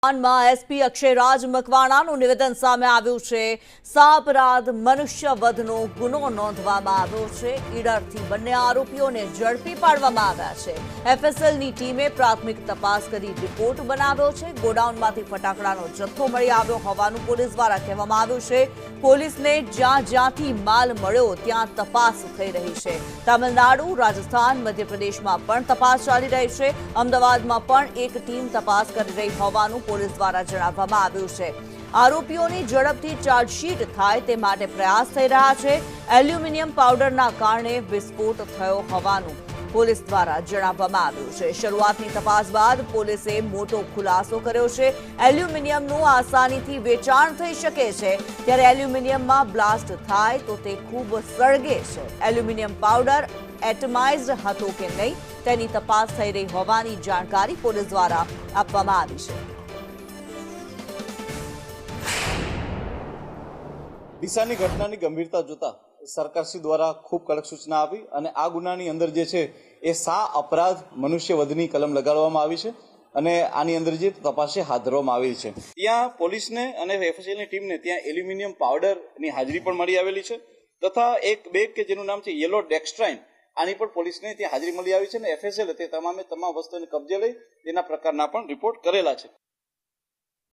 SP Akshayraj મકવાણાનું નિવેદન સામે આવ્યું છે। સાપરાધ મનુષ્યવધનો ગુનો નોંધવામાં આવ્યો છે। ઈડરથી બંને આરોપીઓને ઝડપી પાડવામાં આવ્યા છે। એફએસએલની ટીમે પ્રાથમિક તપાસ કરી રિપોર્ટ બનાવ્યો છે। ગોડાઉનમાંથી ફટાકડાનો જથ્થો મળી આવ્યો હોવાનું પોલીસ દ્વારા કહેવામાં આવ્યું છે। પોલીસને જ્યાં જ્યાંથી માલ મળ્યો ત્યાં તપાસ થઈ રહી છે। તમિલનાડુ, રાજસ્થાન, મધ્યપ્રદેશમાં પણ તપાસ ચાલી રહી છે। અમદાવાદમાં પણ એક ટીમ તપાસ કરી રહી હોવાનું પોલીસ દ્વારા જણાવવામાં આવ્યું છે। આરોપીઓની ઝડપથી ચાર્જશીટ થાય તે માટે પ્રયાસ થઈ રહ્યા છે। એલ્યુમિનિયમ પાવડરના કારણે વિસ્ફોટ થયો હોવાનું પોલીસ દ્વારા જણાવવામાં આવ્યું છે। શરૂઆતની તપાસ બાદ પોલીસે મોટો ખુલાસો કર્યો છે। એલ્યુમિનિયમનું આસાનીથી વેચાણ થઈ શકે છે, ત્યારે એલ્યુમિનિયમમાં બ્લાસ્ટ થાય તો તે ખૂબ સળગે છે। એલ્યુમિનિયમ પાવડર એટમાઇઝડ હતો કે નહીં તેની તપાસ થઈ રહી હોવાની જાણકારી પોલીસ દ્વારા આપવામાં આવી છે। દિશાની ઘટનાની ગંભીરતા જોતા સરકારશ્રી દ્વારા ખૂબ કડક સૂચના આપી અને આ ગુનાની અંદર જે છે એ અપરાધ મનુષ્યવધની કલમ લગાડવામાં આવી છે અને આની અંદર જે તપાસ હાથ ધરવામાં આવી છે। ત્યાં પોલીસને અને એફએસએલની ટીમને ત્યાં એલ્યુમિનિયમ પાવડરની હાજરી પણ મળી આવેલી છે તથા એક બેગ કે જેનું નામ છે યેલો ડેક્સ્ટ્રાઇન, આની પણ પોલીસને ત્યાં હાજરી મળી આવી છે અને એફએસએલ તે તમામ વસ્તુને કબજે લઈ તેના પ્રકારના પણ રિપોર્ટ કરેલા છે।